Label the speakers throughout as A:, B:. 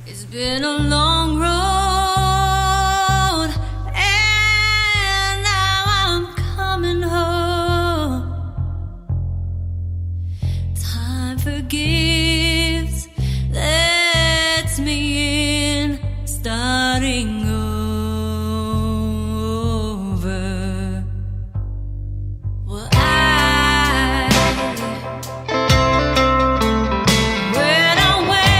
A: It's been a long road, and now I'm coming home. Time forgives, lets me in, starting over. Well, I went away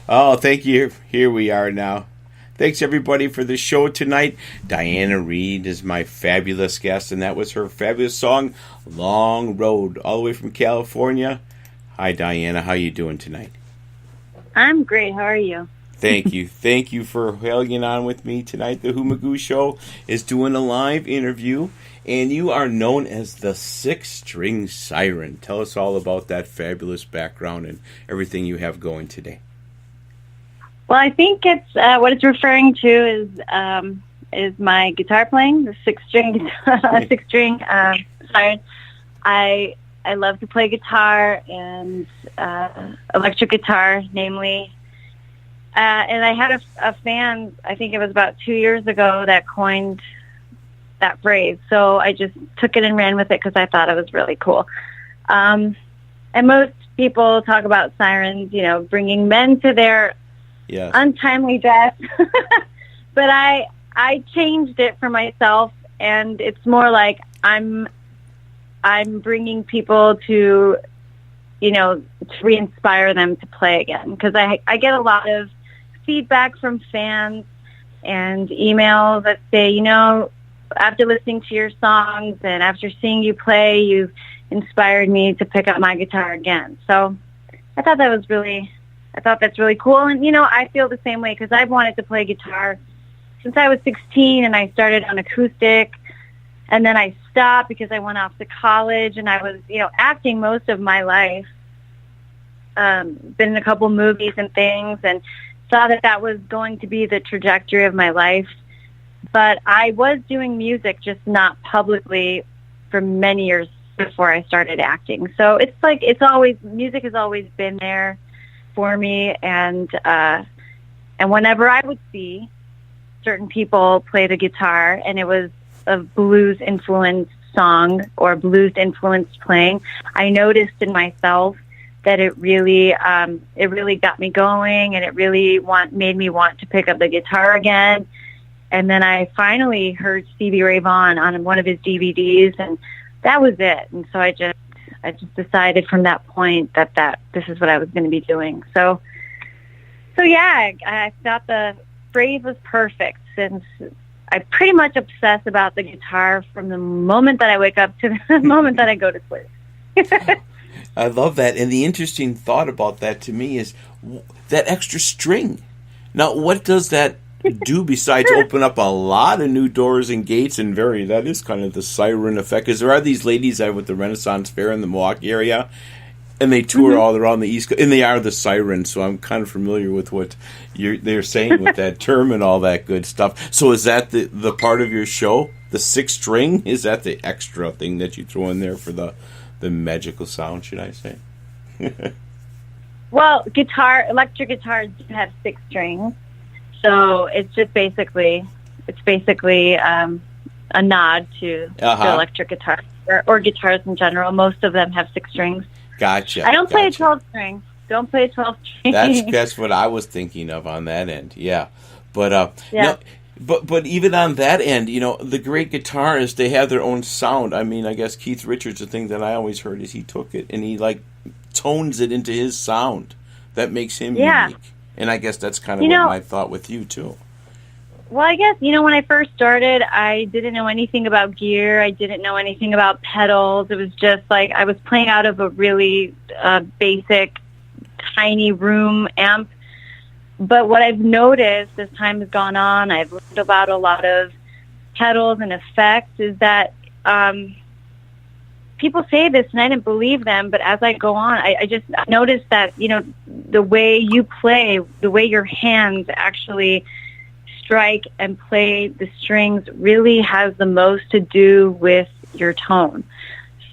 B: Oh, thank you. Here we are now. Thanks, everybody, for the show tonight. Diana Reed is my fabulous guest, and that was her fabulous song, Long Road, all the way from California. Hi, Diana. How you doing tonight?
C: I'm great. How are you?
B: Thank you. Thank you for hanging on with me tonight. The Magoo Show is doing a live interview, and you are known as the Six-String Siren. Tell us all about that fabulous background and everything you have going today.
C: Well, I think it's what it's referring to is my guitar playing, the six-string siren. I love to play guitar and electric guitar, namely. And I had a fan, I think it was about 2 years ago, that coined that phrase. So I just took it and ran with it because I thought it was really cool. And most people talk about sirens, bringing men to their untimely death. But I changed it for myself, and it's more like I'm bringing people to re-inspire them to play again. Because I get a lot of feedback from fans and emails that say, after listening to your songs and after seeing you play, you inspired me to pick up my guitar again. So I thought that's really cool. And, I feel the same way because I've wanted to play guitar since I was 16, and I started on acoustic. And then I stopped because I went off to college, and I was, acting most of my life. Been in a couple movies and things, and saw that was going to be the trajectory of my life. But I was doing music, just not publicly, for many years before I started acting. So music has always been there for me, and whenever I would see certain people play the guitar, and it was a blues-influenced song or blues-influenced playing, I noticed in myself that it really got me going, and it really made me want to pick up the guitar again. And then I finally heard Stevie Ray Vaughan on one of his DVDs, and that was it. And so I just decided from that point that this is what I was going to be doing. So yeah, I thought the phrase was perfect, since I pretty much obsess about the guitar from the moment that I wake up to the moment that I go to sleep.
B: I love that. And the interesting thought about that to me is that extra string. Now, what does that do besides open up a lot of new doors and gates, and that is kind of the siren effect? Because there are these ladies out with the Renaissance Fair in the Milwaukee area, and they tour all around the East Coast, and they are the sirens, so I'm kind of familiar with what they're saying with that term and all that good stuff. So is that the part of your show, the six string? Is that the extra thing that you throw in there for the magical sound, should I say?
C: Well, electric guitars do have six strings. So it's just basically a nod to the electric guitar or guitars in general. Most of them have six strings.
B: Gotcha.
C: I don't play a 12 string. Don't play a 12 string.
B: That's what I was thinking of on that end. Yeah, but no, but even on that end, the great guitarists, they have their own sound. I mean, I guess Keith Richards, the thing that I always heard is he took it and he tones it into his sound. That makes him unique. And I guess that's kind of what my thought with you, too.
C: Well, I guess, when I first started, I didn't know anything about gear. I didn't know anything about pedals. It was just I was playing out of a really basic, tiny room amp. But what I've noticed as time has gone on, I've learned about a lot of pedals and effects, is that people say this, and I didn't believe them, but as I go on, I just noticed that, the way you play, the way your hands actually strike and play the strings really has the most to do with your tone.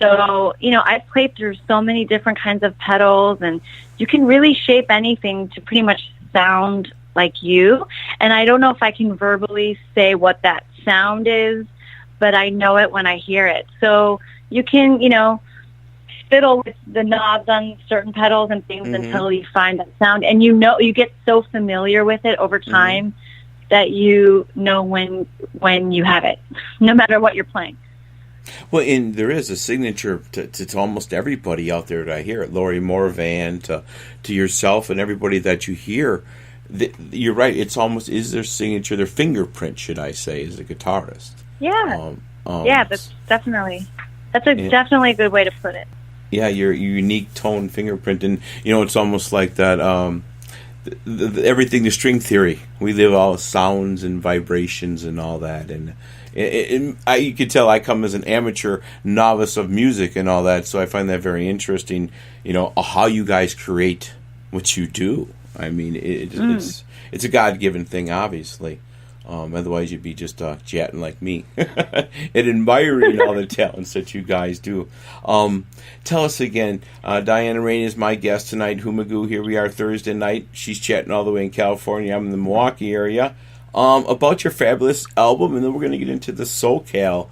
C: So, I've played through so many different kinds of pedals, and you can really shape anything to pretty much sound like you. And I don't know if I can verbally say what that sound is, but I know it when I hear it. So you can, fiddle with the knobs on certain pedals and things until you find that sound. And you get so familiar with it over time that you know when you have it, no matter what you're playing.
B: Well, and there is a signature to almost everybody out there that I hear. Lori Morvan, to yourself and everybody that you hear. You're right. It's almost is their signature, their fingerprint, should I say, as a guitarist.
C: Yeah. Yeah, that's definitely definitely a good way to put it.
B: Yeah, your unique tone fingerprint, and it's almost like that. Everything, the string theory. We live all sounds and vibrations and all that, and you could tell I come as an amateur novice of music and all that, so I find that very interesting. How you guys create what you do. I mean, it's a God-given thing, obviously. Otherwise, you'd be just chatting like me and admiring all the talents that you guys do. Tell us again, Diana Rein is my guest tonight. Magoo, here we are Thursday night. She's chatting all the way in California. I'm in the Milwaukee area. About your fabulous album, and then we're going to get into the SoCal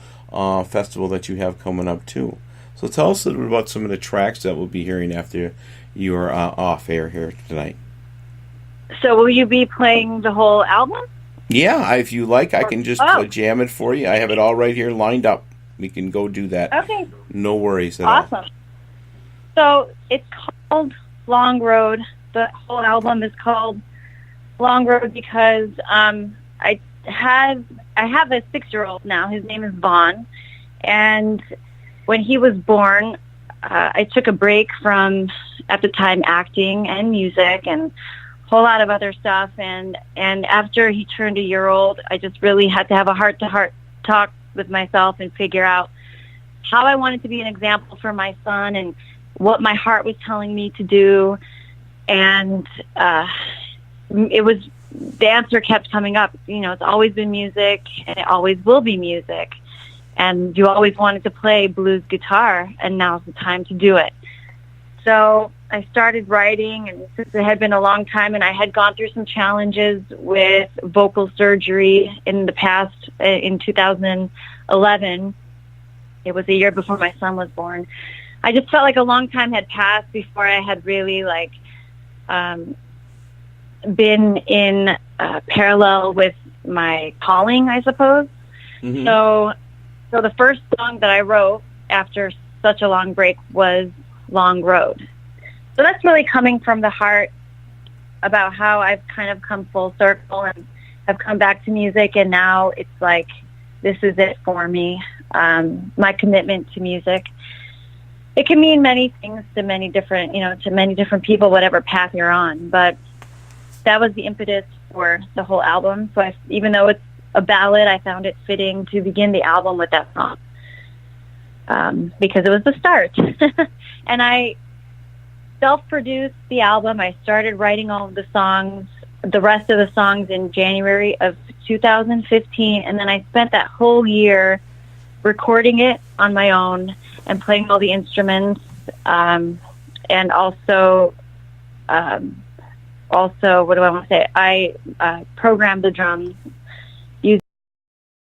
B: festival that you have coming up, too. So tell us a little bit about some of the tracks that we'll be hearing after you're off air here tonight.
C: So will you be playing the whole album?
B: Yeah, if you like, I can just jam it for you. I have it all right here lined up. We can go do that.
C: Okay.
B: No worries at all.
C: Awesome. So it's called Long Road. The whole album is called Long Road because I have a 6-year-old now. His name is Vaughn. And when he was born, I took a break from, at the time, acting and music and whole lot of other stuff, and after he turned a year old, I just really had to have a heart-to-heart talk with myself and figure out how I wanted to be an example for my son and what my heart was telling me to do. And the answer kept coming up. It's always been music, and it always will be music. And you always wanted to play blues guitar, and now's the time to do it. So I started writing, and since it had been a long time and I had gone through some challenges with vocal surgery in the past, in 2011, it was a year before my son was born, I just felt like a long time had passed before I had really been in parallel with my calling, I suppose. Mm-hmm. So the first song that I wrote after such a long break was Long Road. So that's really coming from the heart about how I've kind of come full circle and have come back to music, and now it's like this is it for me. My commitment to music. It can mean many things to many different people, whatever path you're on. But that was the impetus for the whole album. So even though it's a ballad, I found it fitting to begin the album with that song. Because it was the start. And I self-produced the album. I started writing all of the songs, the rest of the songs in January of 2015, and then I spent that whole year recording it on my own and playing all the instruments, and also what do I want to say? I programmed the drums